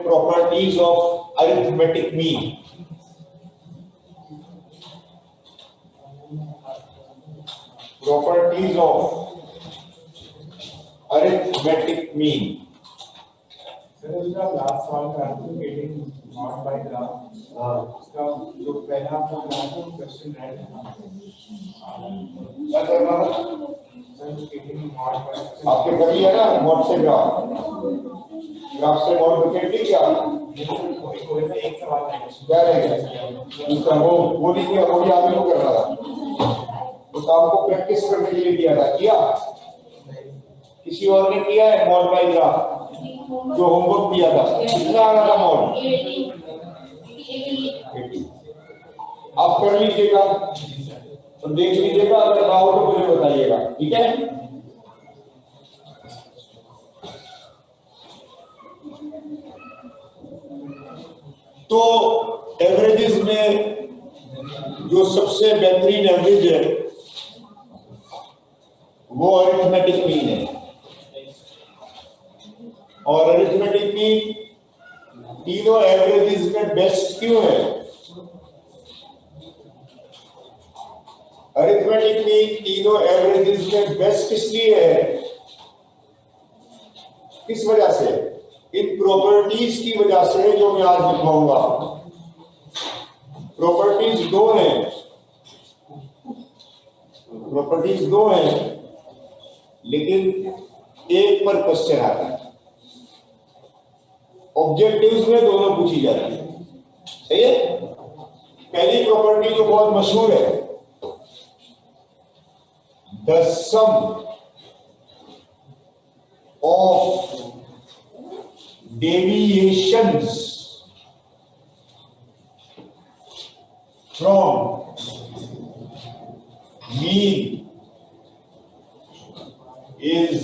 properties of arithmetic mean. Properties of arithmetic mean. इसका last सवाल का answer getting not by graph. इसका जो पहला आपका ग्राफ है क्वेश्चन राइट है। क्या करना है? सर गेटिंग नॉट बाय आपके कर लिया ना नोट से ग्राफ से नोट बकेट नहीं किया। कोई ना एक सवाल है क्या रहेगा दूसरा वो नहीं किया, वो भी आपने को करना था। तो काम को प्रैक्टिस करने के लिए किया था, किया किसी और ने किया है मॉड बाय ग्राफ जो होमवर्क दिया था? कितना आ रहा था मॉड? 80। आप कर लीजिएगा तो देख लीजिएगा, अगर ना हो तो मुझे बताइएगा, ठीक है? तो एवरेजेस में जो सबसे बेहतरीन एवरेज है वो अरिथमेटिक मीन है। और अरिथमेटिक मीन तीनों एवरेजेस में बेस्ट क्यों है? अरिथमेटिक मीन तीनों एवरेजेस में बेस्ट इसलिए है, किस वजह से? इन प्रॉपर्टीज की वजह से जो मैं आज दिखाऊंगा। प्रॉपर्टीज दो हैं लेकिन एक पर क्वेश्चन आता है। ऑब्जेक्टिव्स में दोनों पूछी जाती है, सही है? पहली प्रॉपर्टी जो बहुत मशहूर है, the sum of deviations from mean is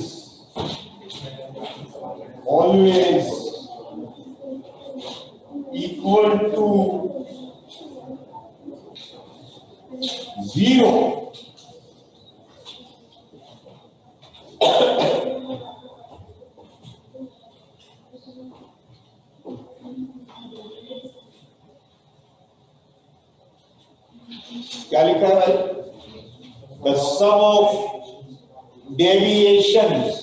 always equal to 0. क्या लिखा है भाई? The sum of deviations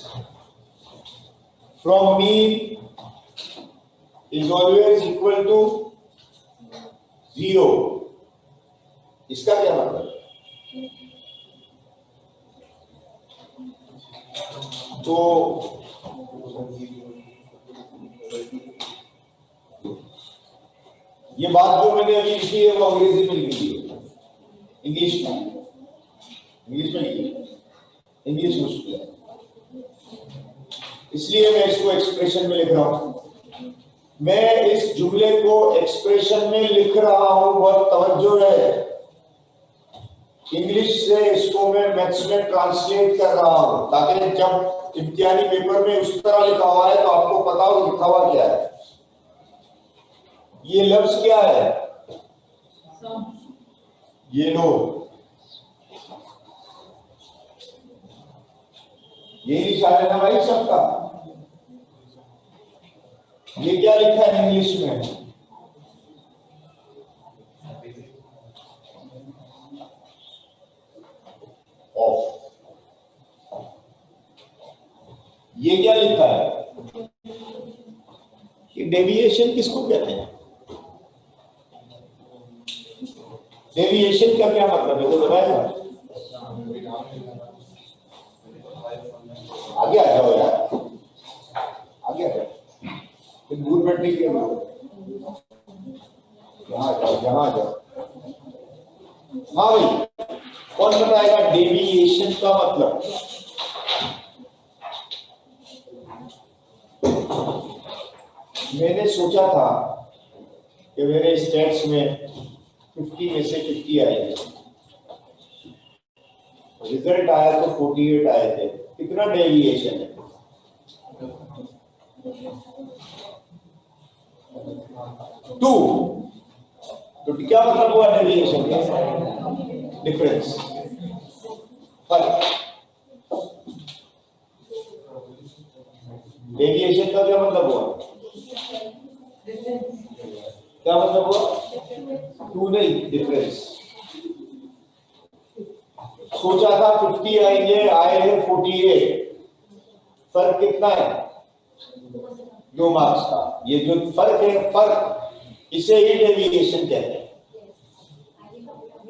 from mean is always equal to 0. इसका क्या मतलब? तो ये बात जो मैंने अभी लिखी है वो अंग्रेजी में लिखी है, इंग्लिश में लिखी, इंग्लिश मुश्किल है इसलिए मैं इसको एक्सप्रेशन में लिख रहा हूं। मैं इस जुमले को एक्सप्रेशन में लिख रहा हूं, बहुत तवज्जो है। इंग्लिश से इसको मैं मैथ्स में ट्रांसलेट कर रहा हूं ताकि जब इम्तिहानी पेपर में उस तरह लिखा हुआ है तो आपको पता हो लिखा हुआ क्या है। ये लफ्ज क्या है? ये लो, ये लिखा है ना भाई सबका। ये क्या लिखा है इंग्लिश में? ऑफ। ये क्या लिखा है? कि डेविएशन किसको कहते हैं? डेविएशन का क्या मतलब है तो बताएगा? आगे आ जाओ यार, आगे आ जाओ, दूर बैठने के लिए यहाँ आ जाओ। हाँ भाई, कौन बताएगा डेविएशन का मतलब? मैंने सोचा था कि मेरे स्टेट्स में 50 में से 50 आए थे, रिजल्ट आया तो 48 आए थे। कितना डेविएशन है? 2। तो क्या मतलब हुआ डेविएशन का? डिफरेंस, फर्क। डेविएशन का क्या मतलब हुआ? क्या मतलब हुआ? 2 नहीं, डिफरेंस। सोचा था 50 आएंगे, आए हैं 48। फर्क कितना है? 2 मार्क्स का। ये जो फर्क है, फर्क, इसे ही डेविएशन कहते हैं।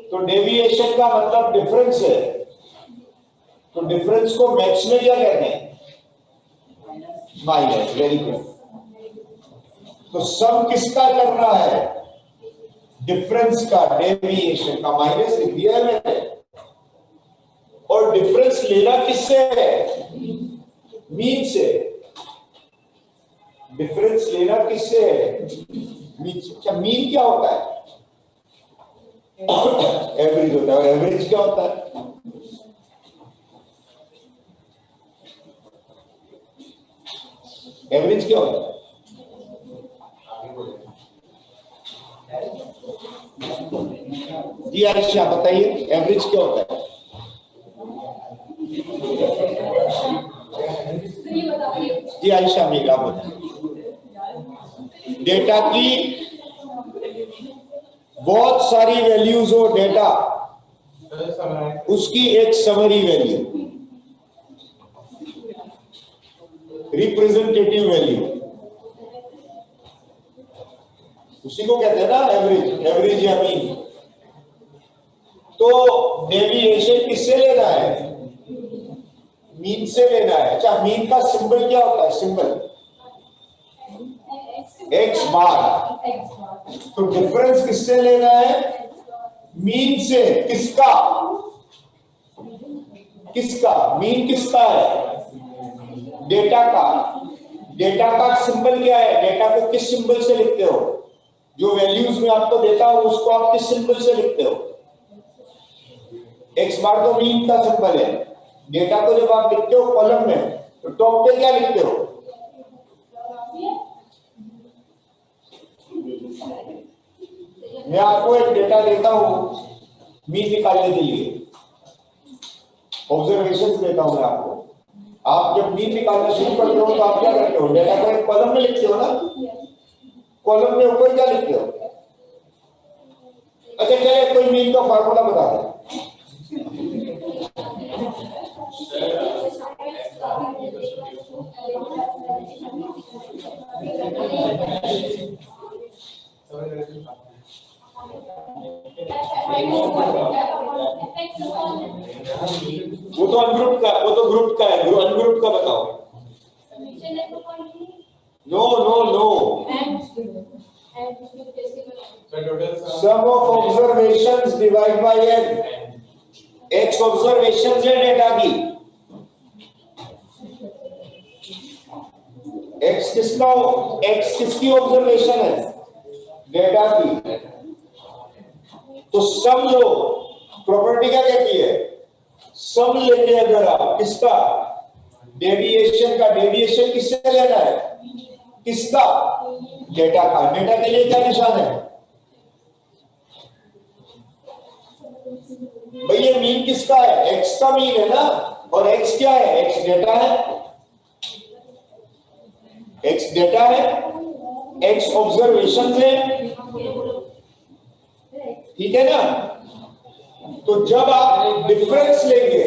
तो डेविएशन का मतलब डिफरेंस है। तो डिफरेंस को मैथ्स में क्या कहते हैं? माइनस। Very good. तो सम किसका करना है? डिफरेंस का, डेविएशन का। माइनस लिख दिया है मैंने। और डिफरेंस लेना किससे है? मीन से। डिफरेंस लेना किससे है? मीन से। क्या मीन क्या होता है? एवरेज होता है। और एवरेज क्या होता है? एवरेज क्या होता है? जी आयशा बताइए, एवरेज क्या होता है? जी आयशा मेरा बताइए। डेटा की बहुत सारी वैल्यूज हो, डेटा उसकी एक समरी वैल्यू, रिप्रेजेंटेटिव वैल्यू, उसी को कहते हैं ना एवरेज। एवरेज या मीन। तो डेविएशन किससे लेना है? मीन से लेना है। अच्छा, मीन का सिंबल क्या होता है? सिंबल एक्स बार। तो डिफरेंस किससे लेना है? मीन से। किसका? किसका? मीन किसका है? डेटा का। डेटा का सिंबल क्या है? डेटा को किस सिंबल से लिखते हो? जो वैल्यूज में आपको देता हूं उसको आप किस सिंबल से लिखते हो? एक्स बार तो मीन का सिंबल है। डेटा को जब आप लिखते हो कॉलम में, तो टॉप पे क्या लिखते हो? मैं आपको एक डेटा देता हूं मीन निकालने के लिए, ऑब्जर्वेशन देता हूं मैं आपको। आप जब मीन निकालना शुरू करते हो तो आप क्या करते हो? डेटा को एक कॉलम में लिखते हो ना। कॉलम में ऊपर क्या लिखते हो? अच्छा चलिए, कोई मीन का फार्मूला बता दो। वो तो अनग्रुप का, वो तो ग्रुप का है। अनग्रुप का बताओ। No no no. Sum of observations divide by N. X observations है डेटा की। एक्स किसका? एक्स किसकी ऑब्जर्वेशन है? डेटा की। तो सम लो, प्रॉपर्टी क्या कहती है? सम लेंगे अगर आप, किसका? डेविएशन का। डेविएशन किससे लेना है? किसका? डेटा का। डेटा के लिए क्या निशान है? भाई ये मीन किसका है? एक्स का मीन है ना। और एक्स क्या है? एक्स डेटा है। एक्स डेटा है, एक्स ऑब्जर्वेशन है, ठीक है ना। तो जब आप डिफरेंस लेंगे,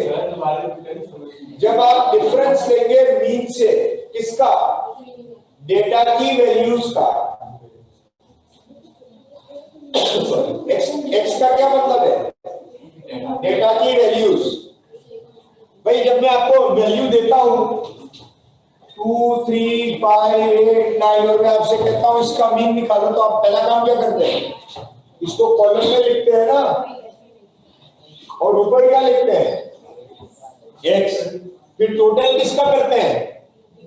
जब आप डिफरेंस लेंगे मीन से, किसका? डेटा की वैल्यूज का। एक्स का क्या मतलब है? डेटा की वैल्यूज। भाई जब मैं आपको वैल्यू देता हूं 2, 3, 5, 8, 9 और मैं आपसे कहता हूं इसका मीन निकालो, तो आप पहला काम क्या करते हैं? इसको कॉलम में लिखते हैं ना, और ऊपर क्या लिखते हैं? एक्स। फिर टोटल किसका करते हैं?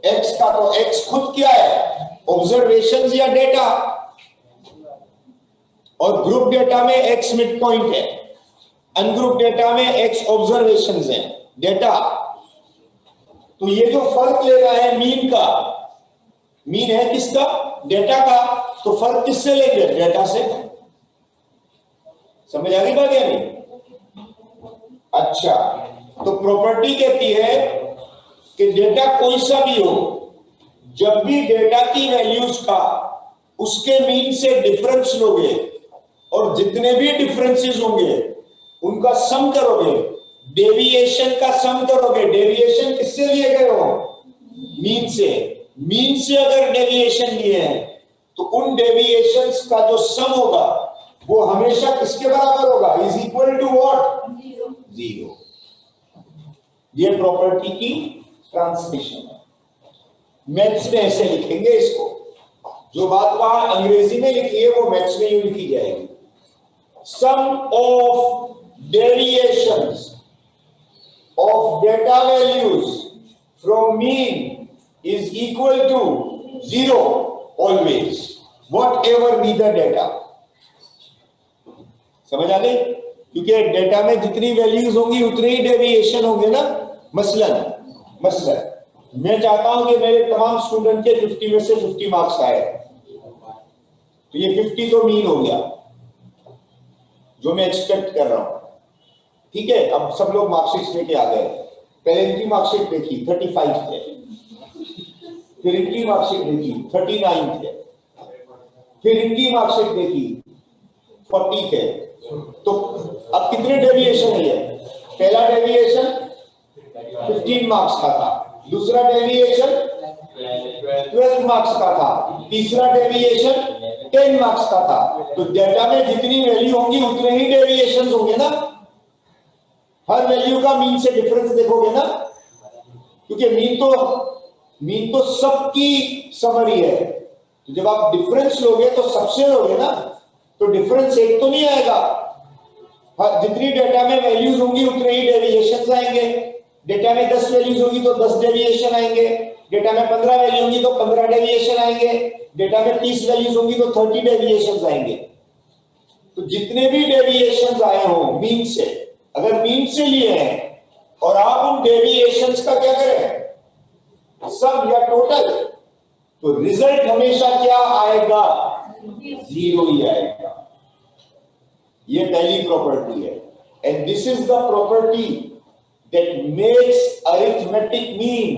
एक्स का। तो एक्स खुद क्या है? ऑब्जर्वेशंस या डेटा। और ग्रुप डेटा में एक्स मिड पॉइंट है, अनग्रुप डेटा में एक्स ऑब्जर्वेशंस है, डेटा। तो ये जो फर्क ले रहा है मीन का, मीन है किसका? डेटा का। तो फर्क किससे लेंगे? डेटा से। समझ आ गई बात या नहीं? अच्छा, तो प्रॉपर्टी कहती है कि डेटा कोई सा भी हो, जब भी डेटा की वैल्यूज का उसके मीन से डिफरेंस लोगे और जितने भी डिफरेंसेस होंगे उनका सम करोगे, डेविएशन का सम करोगे। डेविएशन किससे लिए गए हो? मीन से। मीन से अगर डेविएशन लिए हैं तो उन डेविएशंस का जो सम होगा वो हमेशा किसके बराबर होगा? Is equal to what? Zero. ये प्रॉपर्टी की ट्रांसलेशन है। मैथ्स में ऐसे लिखेंगे इसको। जो बात वहां अंग्रेजी में लिखी है वो मैथ्स में यूं लिखी जाएगी। Sum of deviations of data values from mean is equal to 0 always, whatever be the data. समझ आ गई? क्योंकि डेटा में जितनी वैल्यूज होंगी उतने ही डेविएशन होंगे ना। मसलन मैं चाहता हूं कि मेरे तमाम स्टूडेंट के 50 में से 50 मार्क्स आए, तो ये 50 तो मीन हो गया जो मैं एक्सपेक्ट कर रहा हूं। ठीक है, अब सब लोग मार्कशीट लेके आ गए। पहले इनकी मार्कशीट देखी 35 थे, फिर इनकी मार्कशीट देखी 39 थे, फिर इनकी मार्कशीट देखी 40 थे। तो अब कितने डेविएशन है? पहला डेविएशन 15 मार्क्स का था, दूसरा डेविएशन 12 मार्क्स का था, तीसरा डेविएशन 10 मार्क्स का था। तो डेटा में जितनी वैल्यू होंगी उतने ही डेविएशन होंगे ना। हर वैल्यू का मीन से डिफरेंस देखोगे ना, क्योंकि मीन तो सबकी समरी है। तो जब आप डिफरेंस लोगे तो सबसे लोगे ना, तो डिफरेंस एक तो नहीं आएगा। हर जितनी डेटा में वैल्यूज होंगी उतने ही डेविएशंस आएंगे। डेटा में 10 वैल्यूज होगी तो 10 डेविएशन आएंगे, डेटा में 15 वैल्यू होंगी तो 15 डेविएशन आएंगे, डेटा में 30 वैल्यूज होंगी तो 30 डेविएशंस आएंगे। तो जितने भी डेविएशंस आए हो मीन से, अगर मीन से लिए हैं और आप उन डेविएशंस का क्या करें? सम या टोटल, तो रिजल्ट हमेशा क्या आएगा? जीरो ही आएगा। ये पहली प्रॉपर्टी है। And this is the property that makes arithmetic mean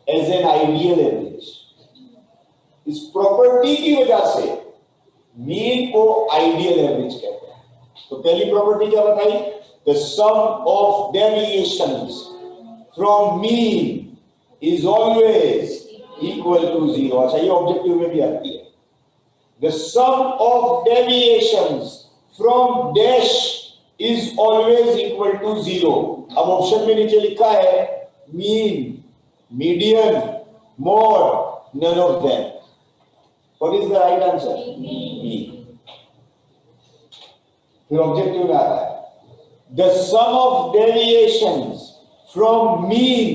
as an ideal average. इस प्रॉपर्टी की वजह से मीन को आइडियल एवरेज कहते हैं। तो पहली प्रॉपर्टी क्या बताई? The sum of deviations from mean is always equal to 0. अच्छा, ये ऑब्जेक्टिव में भी आती है। The sum of deviations from dash is always equal to 0. अब ऑप्शन में नीचे लिखा है mean, median, mode, none of them. What is the right answer? Mean. फिर ऑब्जेक्टिव में आता है the sum of deviations from mean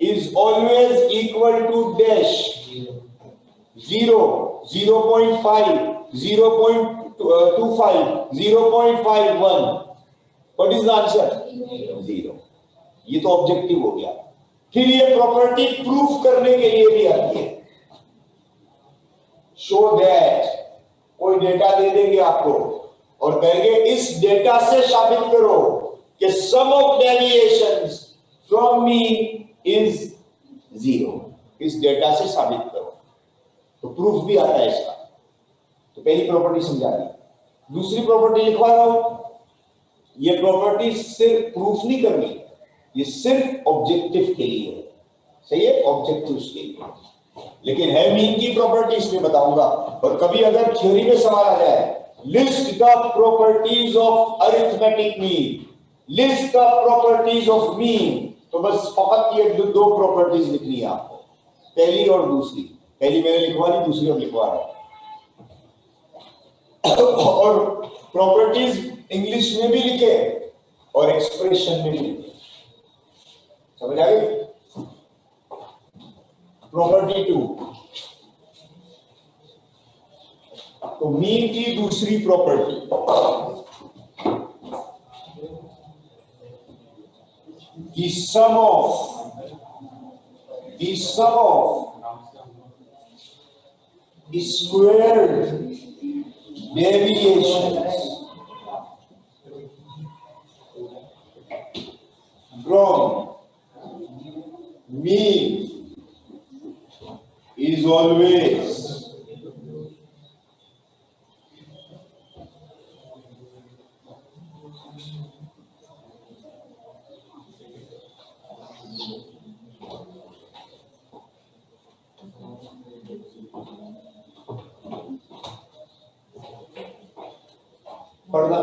is always equal to dash 0, 0.5, 0.25, 0.51. What is the answer? 0. ये तो ऑब्जेक्टिव हो गया। फिर ये प्रॉपर्टी प्रूफ करने के लिए भी आती है। शो दैट, कोई डेटा दे देंगे आपको और कहेंगे इस डेटा से साबित करो कि sum of deviations from mean is 0। इस डेटा से साबित करो, तो प्रूफ भी आता है इसका। तो पहली प्रॉपर्टी समझा दी। दूसरी प्रॉपर्टी लिखवा रहा हूं। ये प्रॉपर्टी सिर्फ प्रूफ नहीं करनी, ये सिर्फ ऑब्जेक्टिव के लिए है। सही है, ऑब्जेक्टिव्स के लिए, लेकिन है मीन की प्रॉपर्टी इसमें बताऊंगा। और कभी अगर थ्योरी में सवाल आ जाए list the properties of arithmetic mean, list the properties of mean, तो बस फकत ये दो प्रॉपर्टीज लिखनी है आपको, पहली और दूसरी। पहली मैंने लिखवा दी, दूसरी अब लिखवा रहा हूं। और प्रॉपर्टीज इंग्लिश में भी लिखे और एक्सप्रेशन में भी लिखे। समझ आ गई? प्रॉपर्टी 2, तो मीन की दूसरी property, the sum of squared deviations from mean is always पढ़ना।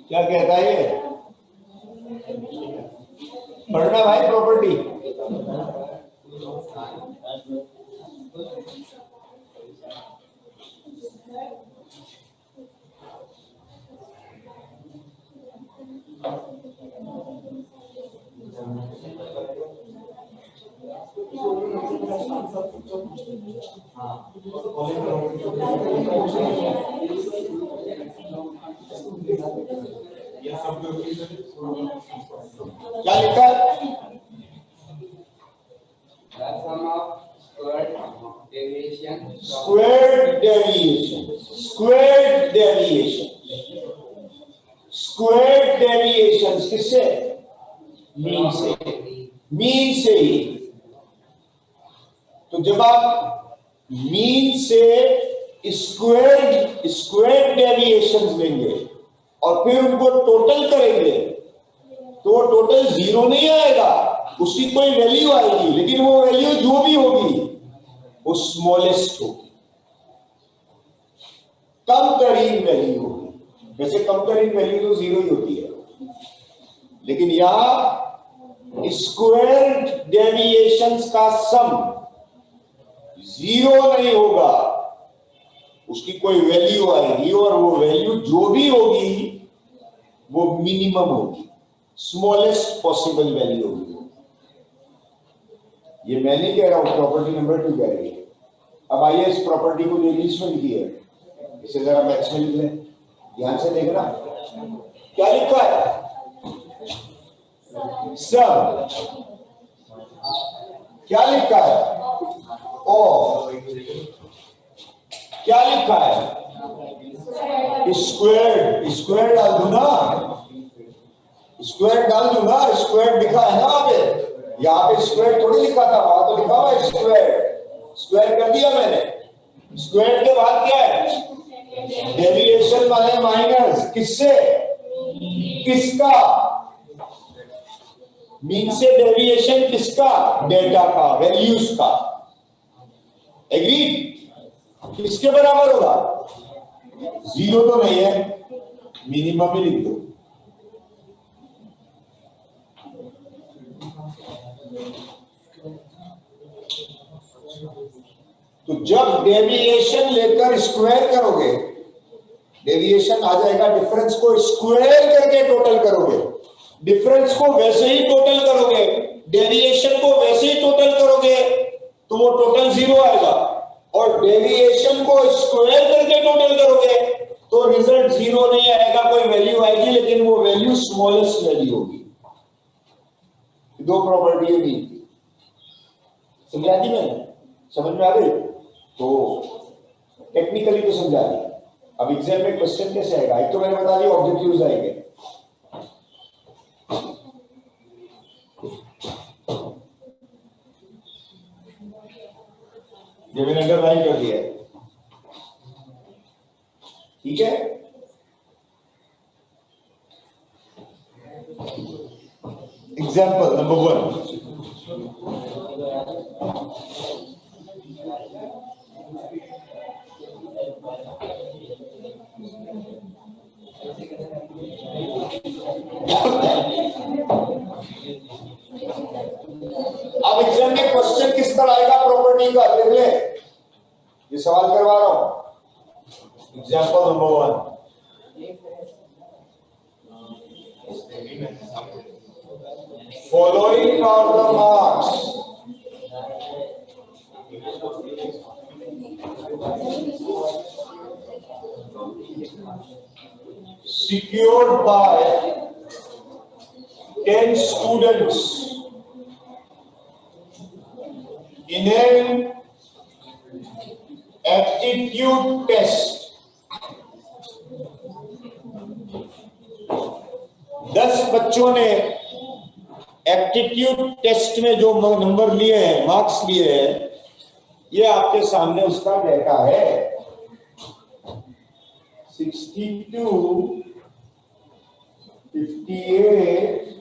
क्या कहता है ये? पढ़ना भाई, प्रॉपर्टी। क्या लिखा है? Squared deviation. Squared deviation. Squared deviations किससे? मीन से। मीन से ही। तो जब आप मीन से स्क्वायर्ड डेविएशंस लेंगे और फिर उनको टोटल करेंगे तो वो टोटल जीरो नहीं आएगा, उसकी कोई वैल्यू आएगी, लेकिन वो वैल्यू जो भी होगी वो स्मॉलेस्ट होगी, कम तरीन वैल्यू होगी। वैसे कम तरीन वैल्यू तो जीरो ही होती है, लेकिन यहां स्क्वायर्ड डेविएशंस का सम जीरो नहीं होगा, उसकी कोई वैल्यू आएगी और वो वैल्यू जो भी होगी वो मिनिमम होगी, स्मॉलेस्ट पॉसिबल वैल्यू होगी। ये मैं नहीं कह रहा हूं, प्रॉपर्टी नंबर 2 कह रही है। अब आइए इस प्रॉपर्टी को जो इंग्लिश में लिखी है इसे जरा मैथ्स में लिख लें, ध्यान से देखना क्या लिखा है। सम क्या लिखा है? ओ क्या लिखा है? स्क्वायर। स्क्वायर डाल दूंगा, स्क्वायर डाल दूंगा, स्क्वायर लिखा है ना वहां पे, यहाँ पे स्क्वायर थोड़ी लिखा था, वहां तो लिखा हुआ है स्क्वायर। स्क्वायर कर दिया मैंने। स्क्वायर के बाद क्या है? डेविएशन वाले माइनस किससे? किसका? मीन से डेविएशन किसका? डेटा का, वैल्यूज का। एग्री? किसके बराबर होगा? जीरो तो नहीं है, मिनिमम ही लिख दो। तो जब डेविएशन लेकर स्क्वायर करोगे, डेविएशन आ जाएगा, डिफरेंस को स्क्वायर करके टोटल करोगे, डिफरेंस को वैसे ही टोटल करोगे, डेविएशन को वैसे ही टोटल करोगे, तो वो टोटल जीरो आएगा। और डेविएशन को स्क्वायर करके टोटल करोगे तो रिजल्ट जीरो नहीं आएगा, कोई वैल्यू आएगी, लेकिन वो वैल्यू स्मॉलेस्ट वैल्यू होगी। दो प्रॉपर्टी है मीन की। समझा दी मैंने? समझ में आ गई? तो टेक्निकली तो समझा दिया। अब एग्जाम में क्वेश्चन कैसे आएगा? एक तो मैंने बता दिया ऑब्जेक्टिव्स आएंगे, ये मैंने अंडरलाइन कर दिया है, ठीक है। एग्जाम्पल नंबर 1, अब एग्जाम में क्वेश्चन किस तरह आएगा प्रॉपर्टी का देख ले, ये सवाल करवा रहा हूं। Example number 1, following are the marks secured by 10 students in an aptitude test. 10 बच्चों ने एप्टीट्यूड टेस्ट में जो नंबर लिए हैं, मार्क्स लिए हैं, ये आपके सामने उसका डेटा है। 62, 58,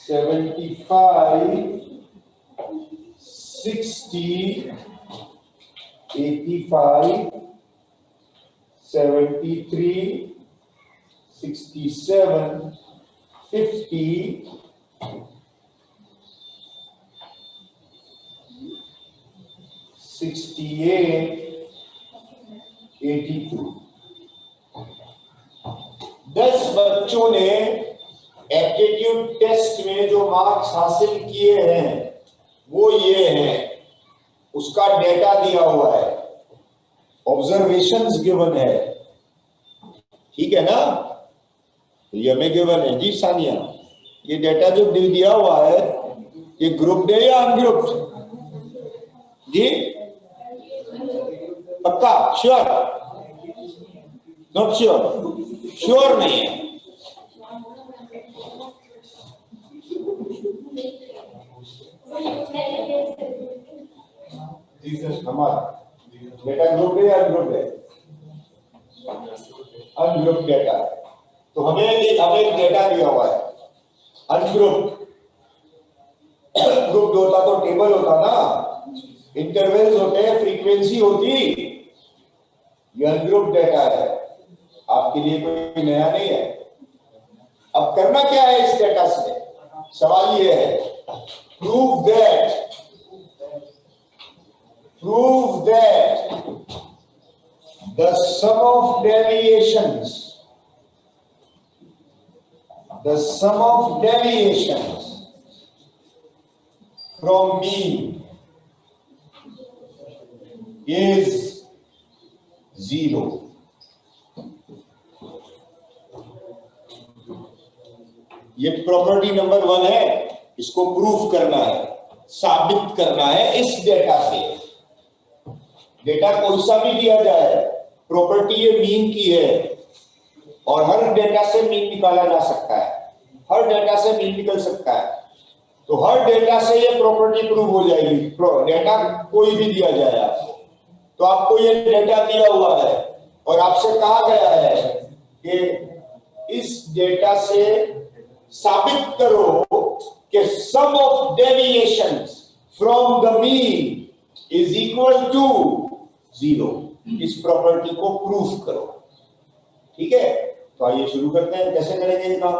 75, 60, 85, 73, 67, 50, 68, 82। 10 बच्चों ने एप्टीट्यूड टेस्ट में जो मार्क्स हासिल किए हैं वो ये हैं, उसका डेटा दिया हुआ है, ऑब्जर्वेशंस गिवन है, ठीक है ना? ये हमें गिवन है जी सानिया, ये डेटा जो दिया हुआ है ये ग्रुप है या अनग्रुप्ड जी? पक्का? श्योर? Not sure? श्योर नहीं है। हमारा डेटा ग्रुप है या अनग्रुप है? Ungroup data. तो हमें एक डेटा दिया हुआ है अनग्रुप। ग्रुप होता तो टेबल होता ना, इंटरवल्स होते हैं, फ्रीक्वेंसी होती। ये अनग्रुप डेटा है, आपके लिए कोई नया नहीं है। अब करना क्या है इस डेटा से? सवाल ये है, prove that the sum of deviations from mean is 0. ये प्रॉपर्टी नंबर 1 है, इसको प्रूफ करना है, साबित करना है इस डेटा से। डेटा कोई सा भी दिया जाए, प्रॉपर्टी ये मीन की है और हर डेटा से मीन निकाला जा सकता है, हर डेटा से मीन निकल सकता है। तो हर डेटा से ये प्रॉपर्टी प्रूव हो जाएगी। डेटा कोई भी दिया जाए आपको, तो आपको ये डेटा दिया हुआ है और आपसे कहा गया है कि इस डेटा से साबित करो कि sum of deviations from the mean is equal to 0। इस प्रॉपर्टी को प्रूफ करो, ठीक है? तो आइए शुरू करते हैं। कैसे करेंगे ये काम?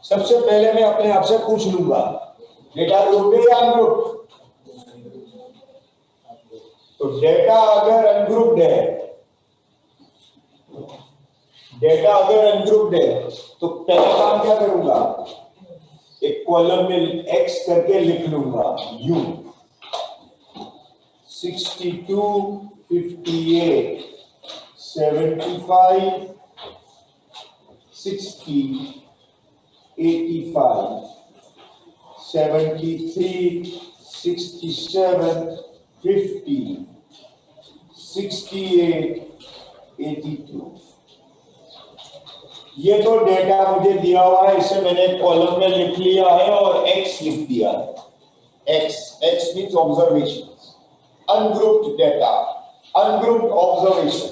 सबसे पहले मैं अपने आप से पूछ लूंगा, डेटा ग्रुप है या अनग्रुप? तो डेटा अगर अनग्रुप्ड है, तो पहला काम क्या करूंगा? एक कॉलम में x करके लिख लूंगा u। 62, 58, 75, 60, 85, 73, 67, 50, 68, 82। ये तो डेटा मुझे दिया हुआ है, इसे मैंने कॉलम में लिख लिया है और x लिख दिया है। x means observation, ungrouped data, ungrouped observation.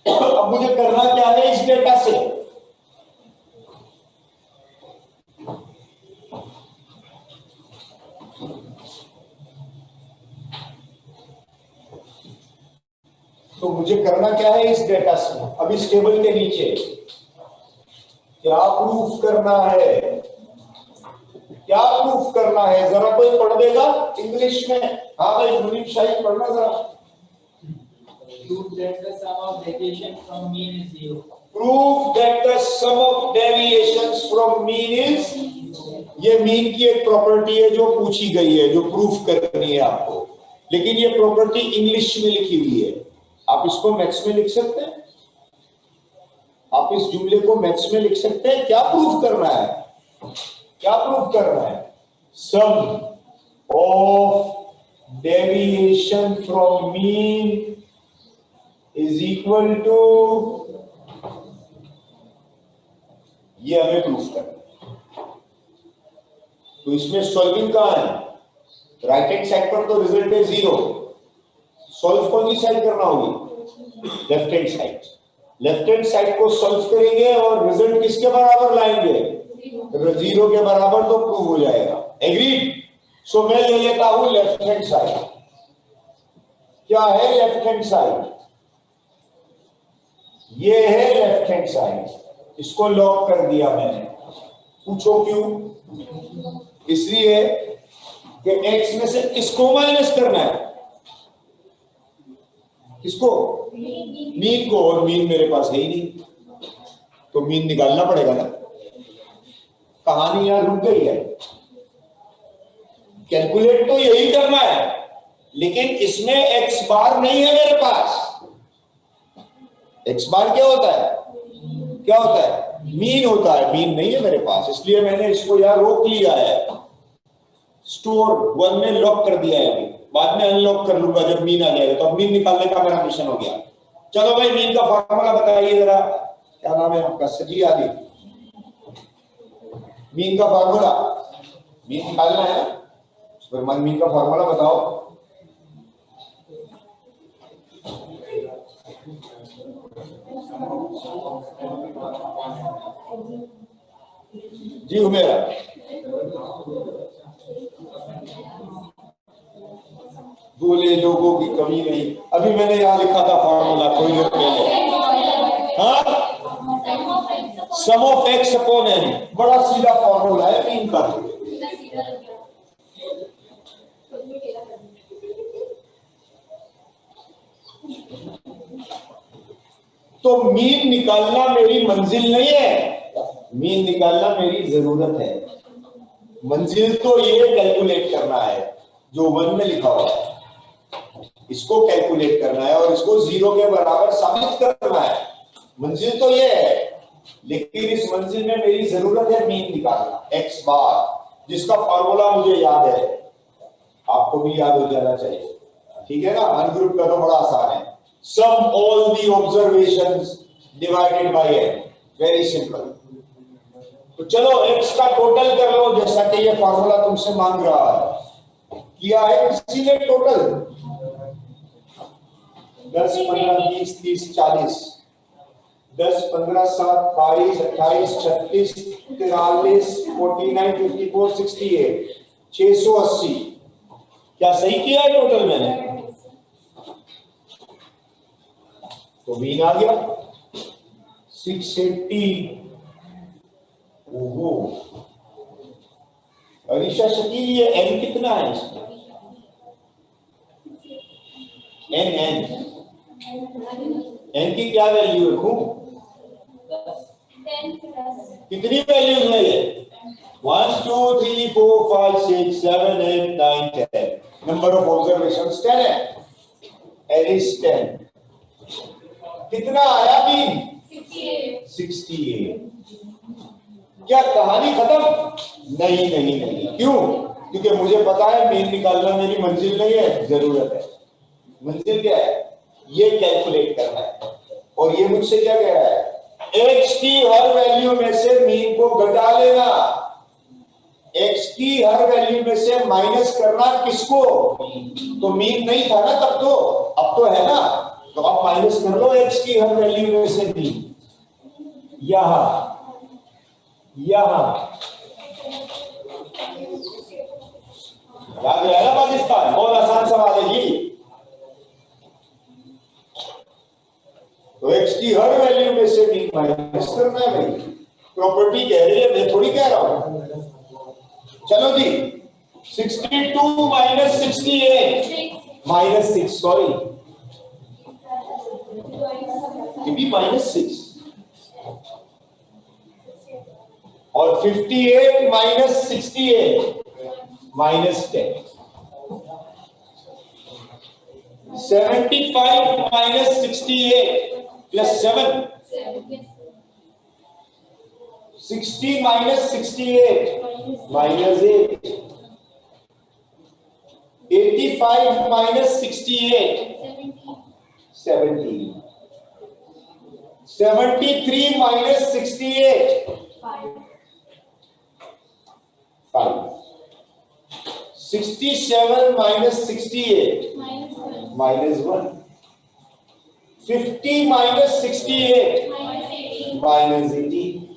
अब मुझे करना क्या है इस डेटा से? तो मुझे करना क्या है इस डेटा से? अब इस टेबल के नीचे क्या प्रूफ करना है? क्या प्रूफ करना है? जरा कोई पढ़ देगा इंग्लिश में? हाँ भाई मुनीम शाही पढ़ना जरा। Prove that the sum of deviation from mean is 0. Prove that the sum of deviations from mean is, ये मीन की एक प्रॉपर्टी है जो पूछी गई है, जो प्रूफ करनी है आपको, लेकिन ये प्रॉपर्टी इंग्लिश में लिखी हुई है। आप इसको मैथ्स में लिख सकते हैं, आप इस जुमले को मैथ्स में लिख सकते हैं। क्या प्रूफ करना है? क्या प्रूफ करना है? Sum of deviation from mean is equal to, ये हमें प्रूफ करना है। तो इसमें सॉल्विंग कहां है? राइट हैंड साइड पर तो रिजल्ट है 0। सॉल्व कौन सी साइड करना होगी? Left hand side. Left hand side को सॉल्व करेंगे और रिजल्ट किसके बराबर लाएंगे? 0 के बराबर, तो प्रूव हो जाएगा। एग्रीड? सो मैं ले लेता हूं लेफ्ट हैंड साइड। क्या है लेफ्ट हैंड साइड? ये है लेफ्ट हैंड साइड, इसको लॉक कर दिया मैंने। पूछो क्यों? इसलिए कि x में से किसको माइनस करना है? किसको? मीन को, और मीन मेरे पास है ही नहीं, तो मीन निकालना पड़ेगा ना। कहानी यहां रुक गई है। कैलकुलेट तो यही करना है, लेकिन इसमें x बार नहीं है मेरे पास। x बार क्या होता है? क्या होता है? मीन होता है। मीन नहीं है मेरे पास, इसलिए मैंने इसको यहां रोक लिया है। स्टोर 1 में लॉक कर दिया है। अभी बाद में अनलॉक कर लूंगा जब मीन आ जाएगा, तो अब मीन निकालने का मेरा मिशन हो गया। चलो भाई, मीन का फॉर्मूला बताइए जरा। क्या नाम है आपका? सजी आदि। मीन का फॉर्मूला, मीन निकालना है ना, फिर मीन का फॉर्मूला बताओ। जी हुमेरा। बोले लोगों की कमी नहीं। अभी मैंने यहां लिखा था फॉर्मूला थोड़ी देर पहले। हाँ, सम ऑफ एक्स अपॉन एन। बड़ा सीधा फॉर्मूला है मीन का। तो मीन निकालना मेरी मंजिल नहीं है, मीन निकालना मेरी जरूरत है। मंजिल तो ये कैलकुलेट करना है जो 1 में लिखा हुआ है, इसको कैलकुलेट करना है और इसको 0 के बराबर साबित करना है। मंजिल तो ये है, लेकिन इस मंजिल में मेरी जरूरत है मीन निकालना, x बार, जिसका फॉर्मूला मुझे याद है, आपको भी याद हो जाना चाहिए। ठीक है ना? अनग्रुप का तो बड़ा आसान है। Sum all the observations divided by n। Very simple. तो चलो x का टोटल कर लो, जैसा कि ये फॉर्मूला तुमसे मांग रहा है। किया है किसी ने टोटल? 10, 15, 20, 30, 40, 10, 15, 7, 22, 28, 36, 43, 49, 54, 68, 680। क्या सही किया है टोटल मैंने? तो मीन आ गया 680। ओहो, अरीशा शकील, ये n कितना है इसमें? n की क्या वैल्यू रखूं? कितनी वैल्यूज है ये? 1, 2, 3, 4, 5, 6, 7, 8, 9, 10। नंबर ऑफ ऑब्जर्वेशंस 10 है। n is 10। कितना आया मीन? 68। क्या कहानी खत्म? नहीं नहीं नहीं। क्यों? क्योंकि मुझे पता है मीन निकालना मेरी मंजिल नहीं है, जरूरत है। मंजिल क्या है? ये कैलकुलेट करना है। और ये मुझसे क्या कह रहा है? x की हर वैल्यू में से मीन को घटा लेना। x की हर वैल्यू में से माइनस करना किसको? तो मीन नहीं था ना तब, तो अब तो है ना, तो अब माइनस कर लो x की हर वैल्यू में से मीन। यहां याद रहेगा पाकिस्तान? बहुत आसान सवाल है जी। तो x की हर वैल्यू में से मीन माइनस करना है भाई। प्रॉपर्टी कह रही है, मैं थोड़ी कह रहा हूं। चलो जी, 62 माइनस 68 माइनस 6, सॉरी, ये भी माइनस 6, और 58 minus 68 minus 10, 75 minus 68 plus 7, 60 minus 68 minus 8, 85 minus 68 17, 73 minus 68 5, 67 minus 68 minus 1, 50 minus 68 minus 80.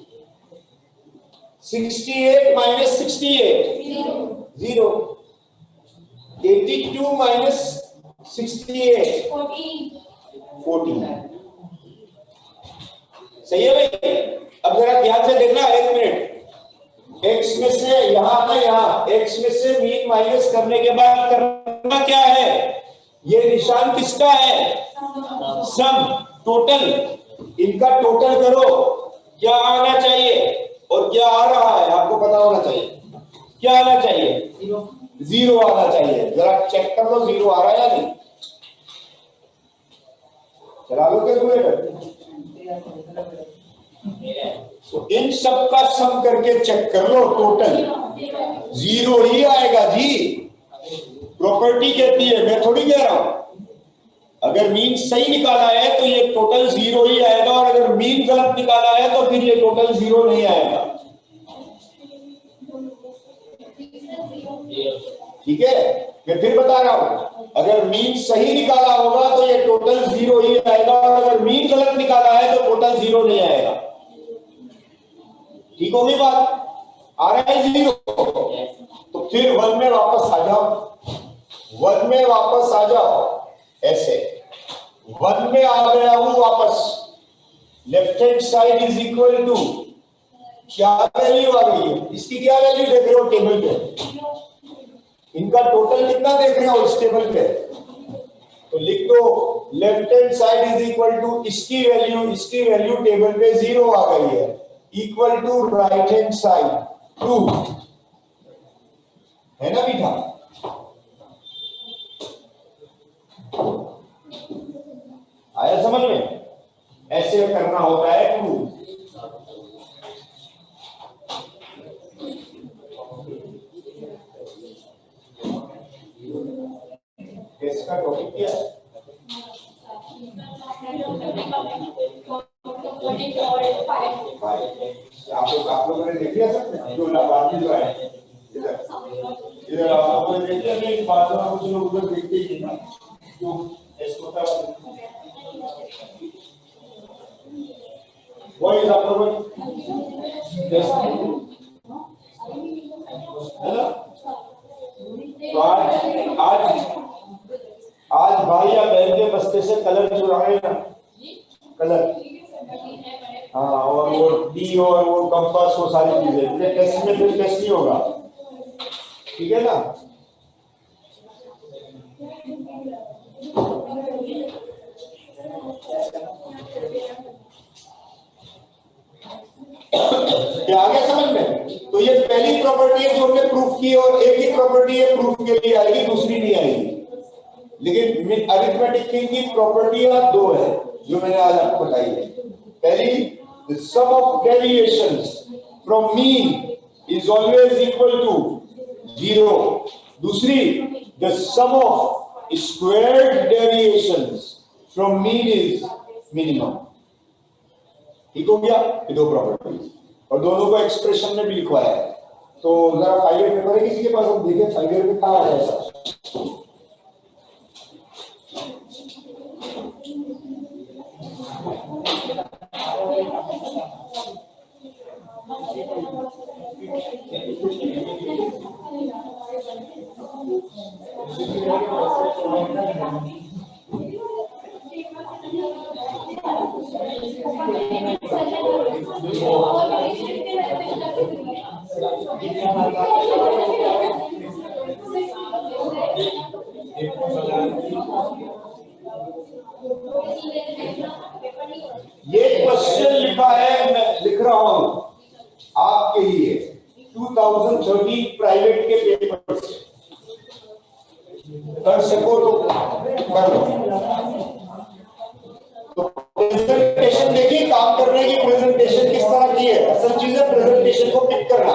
68 minus 68 0. 82 minus 68 14. सही है भाई। अब जरा ध्यान से देखना, एक मिनट। x में से यहां आना, यहां x में से मीन माइनस करने के बाद करना क्या है? ये निशान किसका है? सम, टोटल। इनका टोटल करो, क्या आना चाहिए और क्या आ रहा है आपको पता होना चाहिए। क्या आना चाहिए? 0 आना चाहिए। जरा चेक कर लो 0 आ रहा है या नहीं। चला लो कैलकुलेटर। तो इन सब का सम करके चेक कर लो, टोटल 0 ही आएगा जी। प्रॉपर्टी कहती है, मैं थोड़ी कह रहा हूं। अगर मीन सही निकाला है तो ये टोटल 0 ही आएगा, और अगर मीन गलत निकाला है तो फिर ये टोटल 0 नहीं आएगा। ठीक है, मैं फिर बता रहा हूं, अगर मीन सही निकाला होगा तो ये टोटल 0 ही आएगा, और अगर मीन गलत निकाला है तो टोटल 0 नहीं आएगा। ठीक होगी बात? आ रहा है 0, तो फिर 1 में वापस आ जाओ। 1 में वापस आ जाओ, ऐसे 1 में आ गया हूं वापस। Left hand side is equal to, क्या वैल्यू आ गई है इसकी? क्या वैल्यू देख रहे हो टेबल पे? इनका टोटल कितना देख रहे हो इस टेबल पे? तो लिख दो left hand side is equal to इसकी वैल्यू टेबल पे 0 आ गई है, equal to right hand side 2 है ना बेटा? आया समझ में? ऐसे करना होता है 2। इसका टॉपिक क्या है? आप लोगों ने देख लिया सर जो लाभार्थी जो है इधर आप लोगों ने देख लिया नहीं? बाद में कुछ लोग उधर देखते ही ना, तो इसको वही आप लोगों ने है ना? तो आज भाई या बहन के बस्ते से कलर चुराए ना, कलर। हाँ, और वो डी और वो कंपास, वो सारी चीजें टेस्ट में फिर टेस्ट नहीं होगा। ठीक है ना? क्या आ गया समझ में? तो ये पहली प्रॉपर्टी है जो हमने प्रूफ की, और एक ही प्रॉपर्टी है प्रूफ के लिए आएगी, दूसरी नहीं आएगी। लेकिन अरिथमेटिक की प्रॉपर्टियां 2 है जो मैंने आज आपको बताई है। पहली, the sum of deviations from mean is always equal to 0. दूसरी, the sum of squared deviations from mean is minimum. ठीक हो गया? ये 2 प्रॉपर्टीज, और दोनों को एक्सप्रेशन में भी लिखवाया है। तो जरा फाइल पेपर है किसी के पास? हम देखें फाइल में कहाँ है ऐसा। ये क्वेश्चन लिखा है, मैं लिख रहा हूं आपके लिए 2013 प्राइवेट के पेपर से। कर सको तो कर लो। तो प्रेजेंटेशन देखिए, काम करने की प्रेजेंटेशन किस तरह की है। असल चीज है प्रेजेंटेशन को पिक करना।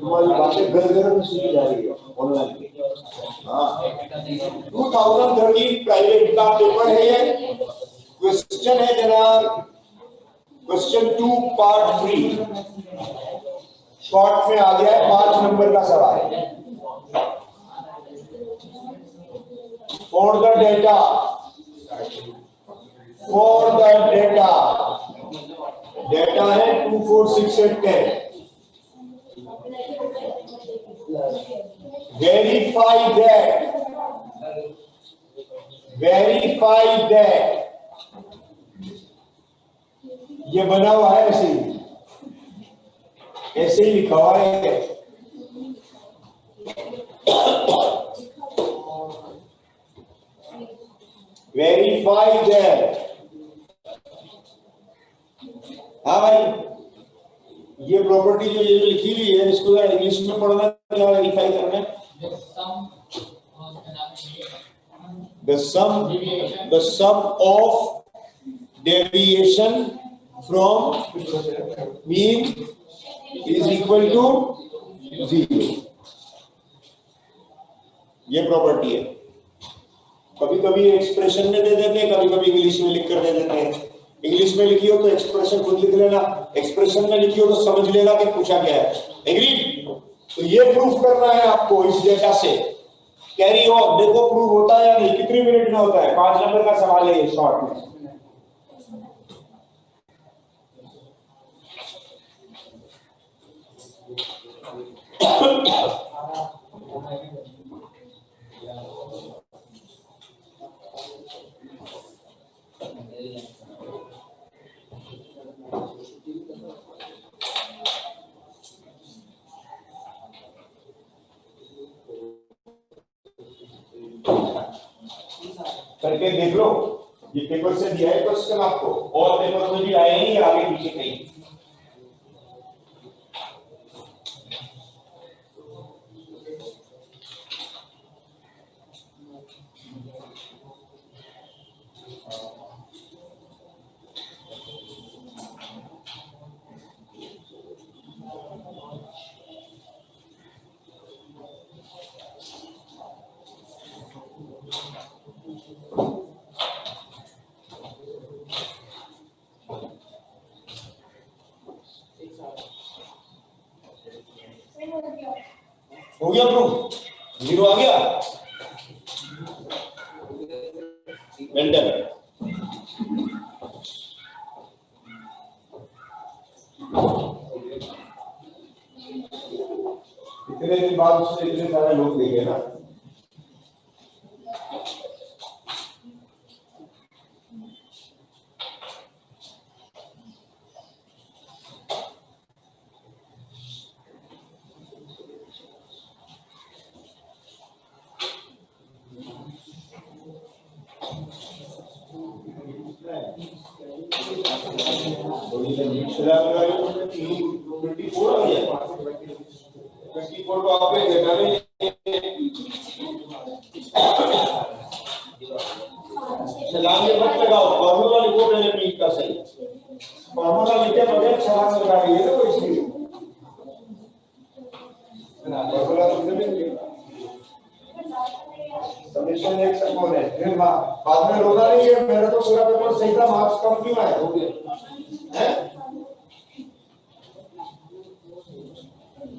तुम्हारी बातें घर घर में सुनी जा रही है ऑनलाइन। हाँ 2013 प्राइवेट का पेपर है ये। क्वेश्चन है जनाब क्वेश्चन 2 पार्ट 3 शॉर्ट में आ गया है 5 नंबर का सवाल। फॉर द डेटा डेटा है 2 4 6 8 10 verify that ये बना हुआ है ऐसे ही लिखा हुआ है। verify that हाँ भाई ये प्रॉपर्टी जो ये लिखी हुई है इसको इंग्लिश में पढ़ना क्या वेरीफाई करना है। the sum of deviation from mean is equal to 0। ये प्रॉपर्टी है। कभी कभी एक्सप्रेशन में दे देते हैं, कभी कभी इंग्लिश में लिख कर दे देते हैं। इंग्लिश में लिखी हो तो एक्सप्रेशन खुद लिख लेना, एक्सप्रेशन में लिखी हो तो समझ लेना कि पूछा क्या है। एग्री? तो ये प्रूफ करना है आपको इस डेटा से। कैरी ऑन देखो प्रूफ होता है या नहीं, कितनी मिनट में होता है। 5 नंबर का सवाल है ये शॉर्ट में। करके देख लो, ये पेपर से दिया है क्वेश्चन आपको, और पेपर में भी आए हैं ये आगे पीछे कहीं। हो गया प्रूफ, 0 आ गया। वेल इतने दिन बाद उससे इतने सारे लोग देखे ना। छलांगे मत लगाओ, फॉर्मूला लिखो पहले मीट का सही। फॉर्मूला लिखे बगैर छलांग लगा रही है तो इसलिए फॉर्मूला तो नहीं समीशन एक सपोज है, फिर बाद में रोना नहीं है मेरा तो पूरा पेपर सही था, मार्क्स कम क्यों आए? हो गया है।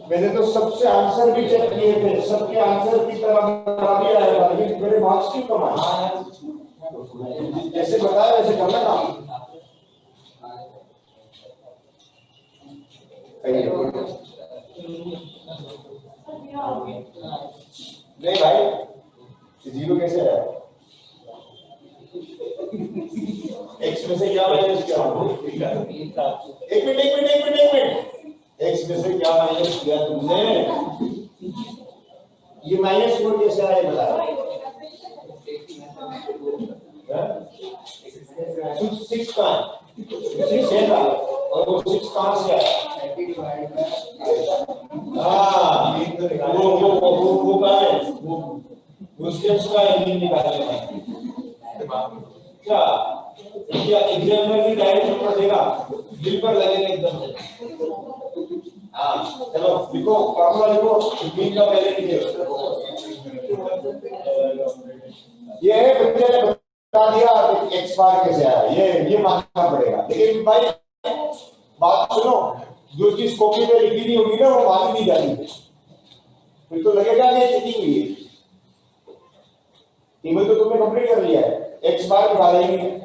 मैंने तो सबसे आंसर भी चेक किए थे, सबके आंसर की तरह बराबर आया, लेकिन मेरे मार्क्स क्यों कम आए? जैसे बताया वैसे करना था। नहीं भाई 0 कैसे आया? x में से क्या माइनस किया? एक मिनट x में से क्या माइनस किया तुमने? ये माइनस 4 कैसे आया बता? 6 का 6 है ना, और वो 6 कहां से आया? हाँ वो कहाँ है? वो स्टेप्स का एंडिंग निकालने का क्या एग्जाम में भी डायरेक्ट नंबर देगा, दिल पर लगेगा एकदम से। हाँ चलो लिखो फॉर्मूला लिखो मीन का पहले लिखिए ये बच्चे ने बता दिया एक्स बार कैसे आया ये मानना पड़ेगा लेकिन भाई बात सुनो जो चीज कॉपी पे लिखी नहीं होगी ना वो मानी नहीं जाती फिर तो लगेगा कि चीटिंग हुई है टेबल तो तुमने कंप्लीट कर लिया है एक्स बार निकाला ही नहीं है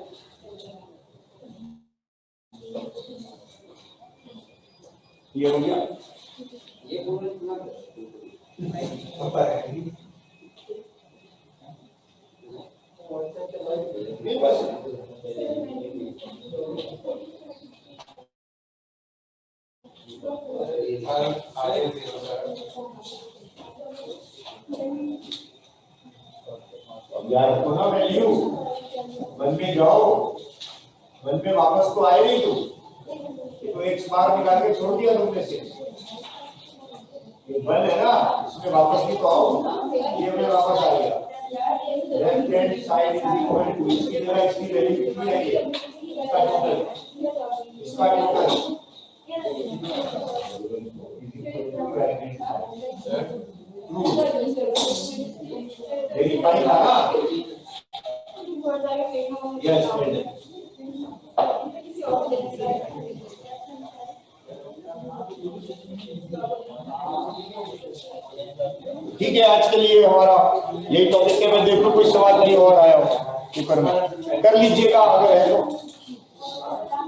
ये हो गया ये पूरा यार रखो ना वैल्यू वन में जाओ वन में वापस तो आए नहीं तुम ये तो एक्स बार निकाल के छोड़ दिया तुमने से ये वन है ना इसमें वापस भी तो आओ ये में वापस आ गया left hand side is equal to इसकी जगह इसकी वैल्यू कितनी है ये इसका टोटल वेरीफाई था ना यस ठीक है आज के लिए हमारा यही टॉपिक है मैं देख लूं कोई सवाल नहीं और आया हो पेपर में कर लीजिएगा अगर है तो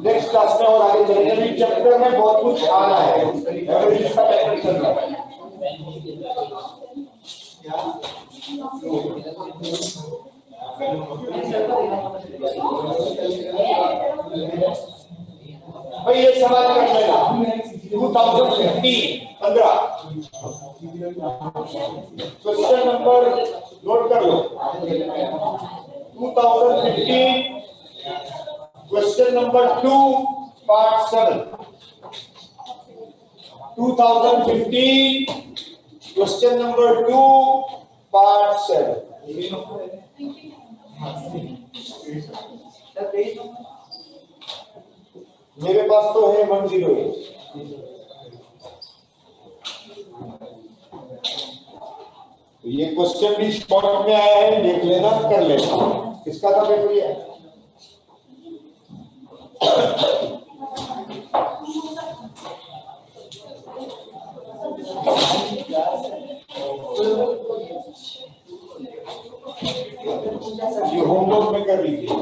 नेक्स्ट क्लास में और आगे चलेंगे चैप्टर में बहुत कुछ आना है एवरेज का चैप्टर चल रहा है भाई ये सवाल कर लेना 2015 क्वेश्चन नंबर नोट कर लो 2015 question number 2 part 7 2015 question number 2 part 7 मेरे पास तो है 108 तो ये क्वेश्चन भी शॉर्ट में आया है देख लेना कर लेना किसका था पेपर ये ये होमवर्क में कर लीजिए